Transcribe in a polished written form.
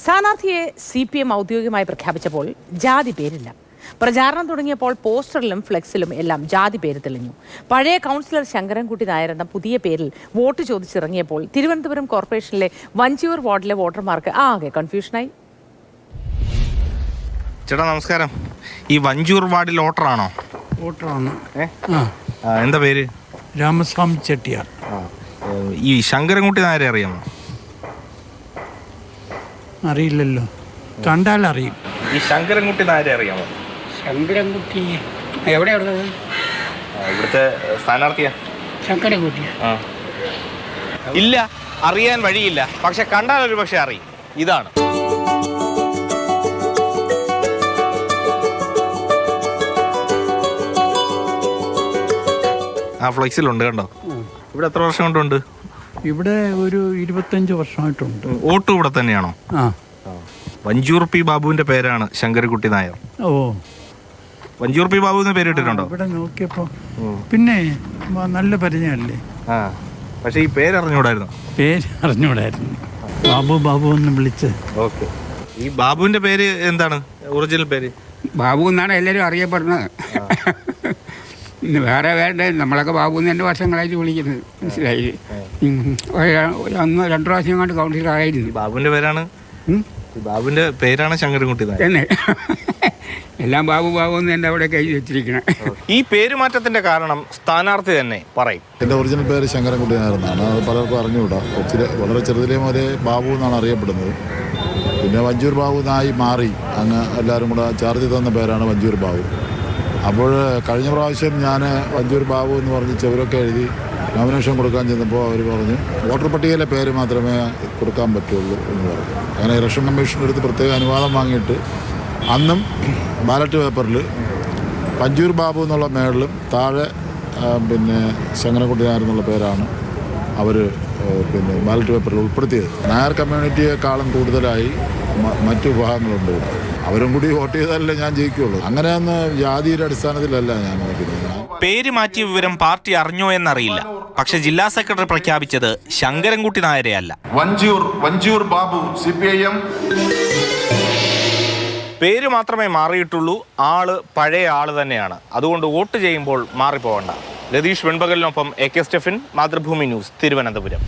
സ്ഥാനാർത്ഥിയെ CPM ഔദ്യോഗികമായി പ്രഖ്യാപിച്ചപ്പോൾ ജാതി പേരില്ല. പ്രചാരണം തുടങ്ങിയപ്പോൾ പോസ്റ്ററിലും ഫ്ലെക്സിലും എല്ലാം ജാതി പേര് തെളിഞ്ഞു. പഴയ കൗൺസിലർ ശങ്കരൻകുട്ടി നായർ എന്ന പുതിയ പേരിൽ വോട്ട് ചോദിച്ചിറങ്ങിയപ്പോൾ തിരുവനന്തപുരം കോർപ്പറേഷനിലെ വഞ്ചിയൂർ വാർഡിലെ വോട്ടർമാർക്ക് ആകെ കൺഫ്യൂഷനായി. ചേട്ടാ നമസ്കാരം. ഈ വഞ്ചൂർ വാർഡിൽ വോട്ടറാണോ? വോട്ടറാണ്. എന്താ പേര്? രാമസ്വാമി ചെട്ടിയാർ. ഈ ശങ്കരൻകുട്ടി നായരെ അറിയാമോ? അറിയില്ലല്ലോ, കണ്ടാൽ അറിയും. ഈ ശങ്കരൻകുട്ടി നായരെ അറിയാമോ? ശങ്കരൻകുട്ടി എവിടെയുള്ളത്? ഇവിടുത്തെ സ്ഥാനാർത്ഥിയാ ശങ്കരൻകുട്ടി. ഇല്ല, അറിയാൻ വഴിയില്ല, പക്ഷെ കണ്ടാൽ ഒരു പക്ഷെ അറിയും. ഇതാണ് ആ ഫ്ലെക്സിലുണ്ട്, കണ്ടോ? ഇവിടെ എത്ര വർഷം കൊണ്ടുണ്ട്? ഇവിടെ ഒരു 25 വർഷമായിട്ടുണ്ട്. വോട്ടും ഇവിടെ തന്നെയാണോ? വഞ്ചൂർ പി ബാബുവിന്റെ പേരാണ് ശങ്കരൻകുട്ടി നായർ. ഓ, വഞ്ചൂർ പി ബാബു എന്ന് പേരിട്ടിട്ടുണ്ടോ? ഇവിടെ നോക്കിയപ്പോ പിന്നെ നല്ല പരിചയമല്ലേ. പക്ഷെ ഈ പേര് അറിഞ്ഞൂടായിരുന്നു. പേര് അറിഞ്ഞൂടായിരുന്നു. ബാബു ബാബു എന്ന് വിളിച്ച്. ഓക്കെ. ഈ ബാബുവിന്റെ പേര് എന്താണ്? ഒറിജിനൽ പേര് ബാബു എന്നാണ് എല്ലാവരും അറിയപ്പെടുന്നത്. വേറെ നമ്മളൊക്കെ ബാബു എന്ന് 2 വർഷങ്ങളായിട്ട് വിളിക്കുന്നത്, മനസ്സിലായി. 1-2 പ്രാവശ്യം കൊണ്ട് കൗൺസിലർ ആയിരുന്നു. ബാബുവിന്റെ പേരാണ് ബാബുവിന്റെ പേരാണ് ശങ്കരൻകുട്ടി തന്നെ. എല്ലാം ബാബു ബാബു എന്ന് എൻ്റെ അവിടെ കൈ വെച്ചിരിക്കണം. ഈ പേരുമാറ്റത്തിന്റെ കാരണം സ്ഥാനാർത്ഥി തന്നെ പറയും. എൻ്റെ ഒറിജിനൽ പേര് ശങ്കരൻകുട്ടി നായരെന്നാണ്. അത് പലർക്കും അറിഞ്ഞുകൂടാ. വളരെ ചെറുതിലേ മുതലേ ബാബു എന്നാണ് അറിയപ്പെടുന്നത്. പിന്നെ വഞ്ചൂർ ബാബു എന്നായി മാറി. അങ്ങ് എല്ലാവരും കൂടെ ചാർജ് തന്ന പേരാണ് വഞ്ചൂർ ബാബു. അപ്പോൾ കഴിഞ്ഞ പ്രാവശ്യം ഞാൻ വഞ്ചൂർ ബാബു എന്ന് പറഞ്ഞ് ചെവരൊക്കെ എഴുതി നോമിനേഷൻ കൊടുക്കാൻ ചെന്നപ്പോൾ അവർ പറഞ്ഞു വോട്ടർ പട്ടികയിലെ പേര് മാത്രമേ കൊടുക്കാൻ പറ്റുള്ളൂ എന്ന് പറഞ്ഞു. അങ്ങനെ ഇലക്ഷൻ കമ്മീഷൻ്റെ അടുത്ത് പ്രത്യേക അനുവാദം വാങ്ങിയിട്ട് അന്നും ബാലറ്റ് പേപ്പറിൽ വഞ്ചൂർ ബാബു എന്നുള്ള മേളിലും താഴെ പിന്നെ ശങ്കരൻകുട്ടി നായർ എന്നുള്ള പേരാണ് അവർ പിന്നെ ബാലറ്റ് പേപ്പറിൽ ഉൾപ്പെടുത്തിയത്. നായർ കമ്മ്യൂണിറ്റിയെക്കാളും കൂടുതലായി മറ്റു വിഭാഗങ്ങളുണ്ട്. അവരും കൂടി വോട്ട് ചെയ്താലല്ലേ ഞാൻ ജയിക്കുകയുള്ളൂ. അങ്ങനെയൊന്ന് ജാതിയുടെ അടിസ്ഥാനത്തിലല്ല ഞാൻ നോക്കുന്നത്. പേര് മാറ്റിയ വിവരം പാർട്ടി അറിഞ്ഞോ എന്നറിയില്ല. പക്ഷെ ജില്ലാ സെക്രട്ടറി പ്രഖ്യാപിച്ചത് ശങ്കരൻകുട്ടി നായരെ അല്ല, വഞ്ചൂർ ബാബു CPIM. പേര് മാത്രമേ മാറിയിട്ടുള്ളൂ. ആള് പഴയ ആള് തന്നെയാണ്. അതുകൊണ്ട് വോട്ട് ചെയ്യുമ്പോൾ മാറിപ്പോകണ്ട. രതീഷ് വെൺപകലിനൊപ്പം AK സ്റ്റെഫിൻ, മാതൃഭൂമി ന്യൂസ്, തിരുവനന്തപുരം.